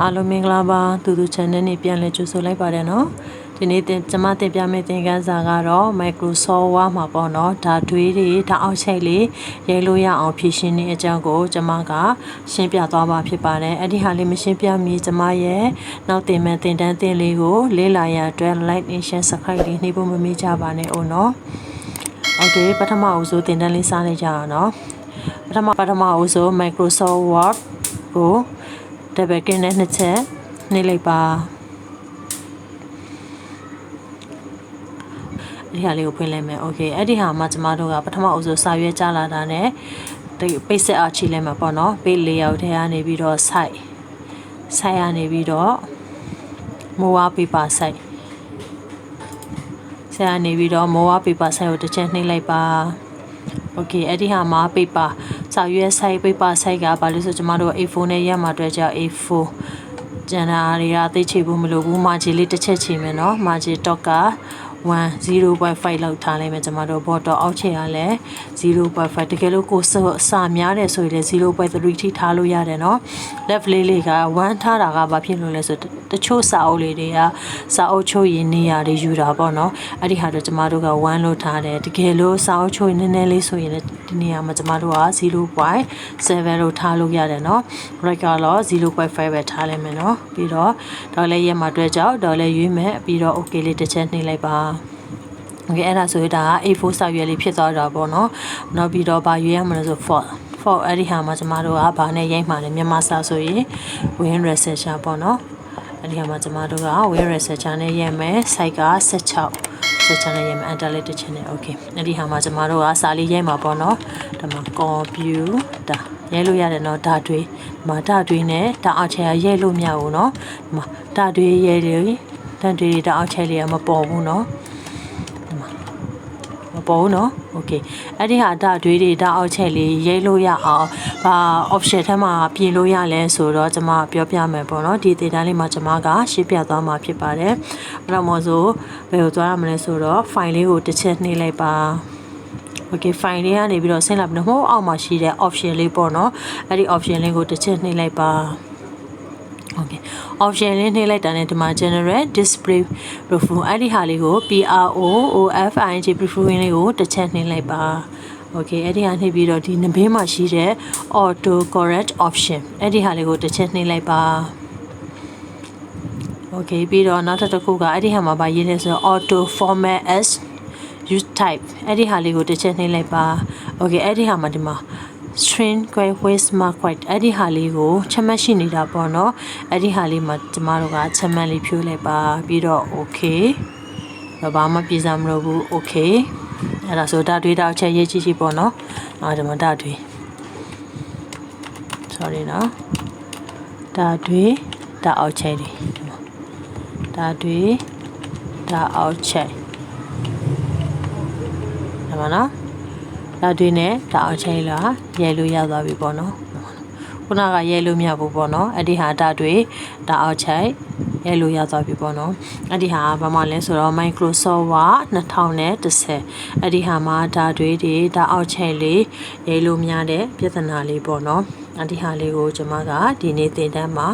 အားလုံးမင်္ဂလာပါသူသူ channel နဲ့ပြန်လည်ကြိုဆိုလိုက်ပါတယ်နော်ဒီနေ့ကျွန်မတင်ပြမယ့်သင်ခန်းစာကတော့ Microsoft Word မှာပေါ့နော်ဓာတ်တွေးတွေဓာတ်အောက်ချိတ်လေးရေးလို့ရအောင်ဖြည့်ရှင်းတဲ့အကြောင်းကိုကျွန်မကရှင်းပြသွားပါဖြစ်ပါတယ်အဲ့ဒီဟာလေးမရှင်းပြမီကျွန်မရဲ့နောက်တင်မယ့်သင်တန်းသင်လေးကိုလေ့လာရအတွက် like and share subscribe လေးနှိပ်ဖို့မမေ့ကြပါနဲ့ဦးနော်โอเคပထမအဦးဆုံးသင်တန်းလေးစလိုက်ကြအောင်နော်ပထမအဦးဆုံး Microsoft Word ကိုdouble click နဲ့နှစ်ချက်နှိပ်လိုက်ပါဒီဟာလေးကိုဖွင့်လိုက်မယ်โอเคအဲ့ဒီဟာမှာကျမတို့ကပထမအဦးဆုံးစာရွက်ကြားလာတာနဲ့ဒီပိတ်ဆက်အောင်ချိလိုက်မှာပေါ့နော် page layout ထဲကနေပြီးတော့ site ကနေပြီးတော့ more paper site ကနေပြီးတော့ more paper site ကိုတစ်ချက်နှိပ်လိုက်ပါโอเคအဲ့ဒီဟာမှာ paper စာရွက် site paper site ကဘာလို့ဆိုကျမတို့ A4 နဲ့ရက်မှာအတွက်ကြောင့် A4 ကျန်တာတွေကသိချေဖို့မလိုဘူး margin လေးတစ်ချက်ချိန်မယ်နော် margin dot က 1.0.5 လောက်ထားလိုက်မယ်ကျမတို့ border အောက်ခြေကလည်း 0.5 တကယ်လို့ကိုစာများတယ်ဆိုရင်လည်း 0.3 ထိထားလို့ရတယ်နော် left လေးက1ထားတာကဘာဖြစ်လို့လဲဆိုတချို့စာအုပ်လေးတွေကစာအုပ်ချုပ်ရင်နေရာတွေယူတာပေါ့နော်အဲ့ဒီဟာတော့ကျမတို့က1လို့ထားတယ်တကယ်လို့စာအုပ်ချုပ်ရင်နည်းနည်းလေးဆိုရင်လည်းဒီနေရာမှာကျမတို့က 0.7 လို့ထားလို့ရတယ်နော် right ကတော့ 0.5 ပဲထားလိုက်မယ်နော်ပြီးတော့ဒေါ်လေးရက်မှာတွေ့ကြောက်ဒေါ်လေးရွေးမယ်ပြီးတော့ okay လေးတစ်ချက်နှိပ်လိုက်ပါโอเคအဲ့ဒါဆိုရင်ဒါက A4 စာရွက်လေးဖြစ်သွားတာပေါ့နော်နောက်ပြီးတော့ဗာရွေးရမလို့ဆို for အဲ့ဒီဟာမှာကျမတို့ကဗာနဲ့ရိုက်မှာလဲမြန်မာစာဆိုရင် win researcher ပေါ့နော်အဲ့ဒီဟာမှာကျမတို့က win researcher နဲ့ရိုက်မယ် site က16နဲ့ရိုက်မယ် enter လေးတစ်ချက်နဲ့ okay အဲ့ဒီဟာမှာကျမတို့ကစာလေးရိုက်မှာပေါ့နော်ဒါမှ computer ရိုက်လို့ရတယ်နော်ဓာတ်တွေဒီမှာဓာတ်တွေနဲ့ဓာတ်အောက်ခြေကရိုက်လို့မရဘူးနော်ဒီမှာဓာတ်တွေရိုက်တယ်ဓာတ်တွေဓာတ်အောက်ခြေလေးကမပေါ်ဘူးနော်မပေါ်ဘူးနော်โอเคအဲ့ဒီဟာဓာတ်တွေဓာတ်အောက်ချက်လေးရေးလို့ရအောင်ဘာ option ထဲမှာပြင်လို့ရလဲဆိုတော့ကျွန်မပြောပြမယ်ပေါ့နော်ဒီ data လေးမှာကျွန်မကရှင်းပြသွားမှာဖြစ်ပါတယ်အဲ့တော့မို့ဆိုဘယ်ကိုသွားရမလဲဆိုတော့ file လေးကိုတစ်ချက်နှိပ်လိုက်ပါokay file လေးကနေပြီးတော့ဆင်းလာပြီးတော့ဟိုအောက်မှာရှိတဲ့ option လေးပေါ့နော်အဲ့ဒီ option လေးကိုတစ်ချက်နှိပ်လိုက်ပါokay option လေးနှိပ်လိုက်တာနဲ့ဒီမှာ general display profile အဲ့ဒီဟာလေးကို PROOFING profile လေးကိုတစ်ချက်နှိပ်လိုက်ပါ okay အဲ့ဒီဟာနှိပ်ပြီးတော့ဒီနဘေးမှာရှိတဲ့ auto correct option အဲ့ဒီဟာလေးကိုတစ်ချက်နှိပ်လိုက်ပါ okay ပြီးတော့နောက်တစ်ခုကအဲ့ဒီဟာမှာပါရေးနေဆိုတော့ auto format as use type အဲ့ဒီဟာလေးကိုတစ်ချက်နှိပ်လိုက်ပါ okay အဲ့ဒီဟာမှာဒီမှာstring quite waste mark quite အဲ့ဒီဟာလေးကိုချက်မှတ်ရှိနေတာပေါ့နော်အဲ့ဒီဟာလေးမှာကျမတို့ကချက်မှတ်လေးဖြိုးလိုက်ပါပြီးတော့ okay ဘာမှပြေစားမလို့ဘူး okay အဲ့ဒါဆိုဓာတ်တွေတောက်ချက်ရေးကြည့်ကြည့်ပေါ့နော်ဒီမှာဓာတ်တွေ sorry နော်ဓာတ်တွေဓာတ်အောက်ချက်တွေဓာတ်တွေဓာတ်အောက်ချက်ဒါမှနော်ဓာတ်တွေနဲ့ဓာတ်အောက်ချက်လာရဲလို့ရသွားပြီပေါ့နော်ခုနကရဲလို့မရဘူးပေါ့နော်အဲ့ဒီဟာဓာတ်တွေဓာတ်အောက်ချက်ရဲလို့ရသွားပြီပေါ့နော်အဲ့ဒီဟာဘာမှလဲဆိုတော့ Microsoft Word 2010အဲ့ဒီဟာမှာဓာတ်တွေဓာတ်အောက်ချက်လေးရဲလို့မရတဲ့ပြဿနာလေးပေါ့နော်အဲ့ဒီဟာလေးကိုကျွန်မကဒီနေ့သင်တန်းမှာ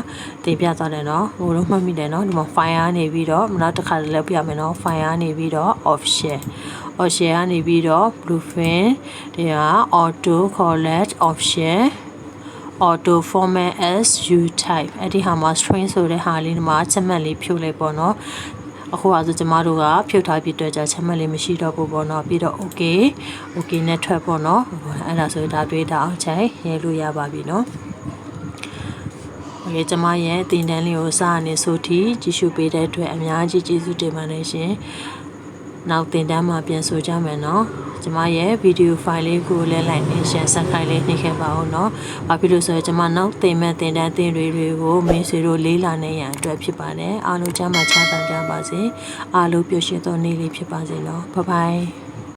သင်ပြသွားတယ်နော်ဟိုတော့မှတ်မိတယ်နော်ဒီမှာ file ကနေပြီးတော့နောက်တစ်ခါလည်းပြမယ်နော် file ကနေပြီးတော့ option ကနေပြီးတော့ blueprint ဒီဟာ auto collect option auto format as you type အဲ့ဒီဟာမှာ string ဆိုတဲ့ဟာလေးမှာချက်မှတ်လေးဖြုတ်လိုက်ပေါ့နော်အခုအားဆိုကျမတို့ကဖြုတ်ထားပြီးတော့ကြာချက်မှတ်လေးမရှိတော့ဘူးပေါ့နော်ပြီးတော့ okay နဲ့ထွက်ပေါ့နော်အဲ့ဒါဆိုဒါတွေးတာအောင်ချိန်ရေးလို့ရပါပြီနော်ကျမရဲ့တင်တန်းလေးကိုစာအနေဆိုထိကြည့်ရှုပေးတဲ့အတွက်အများကြီးကျေးဇူးတင်ပါတယ်ရှင်နောက်တင်တန်းမှာပြန်ဆိုကြမယ်နော်ကျမရဲ့ဗီဒီယိုဖိုင်လေးကိုလည်း like and share subscribe လေးနှိပ်ခဲ့ပါဦးနော်ဘာဖြစ်လို့ဆိုတော့ကျမနောက်တင်မဲ့တင်တန်းတင်တွေကိုမင်းဆွေတို့လေးလာနေရန်အတွက်ဖြစ်ပါတယ်အားလုံးကျမ်းမာချမ်းသာကြပါစေအားလုံးပျော်ရွှင်သောနေ့လေးဖြစ်ပါစေနော်ဘိုင်ဘိုင်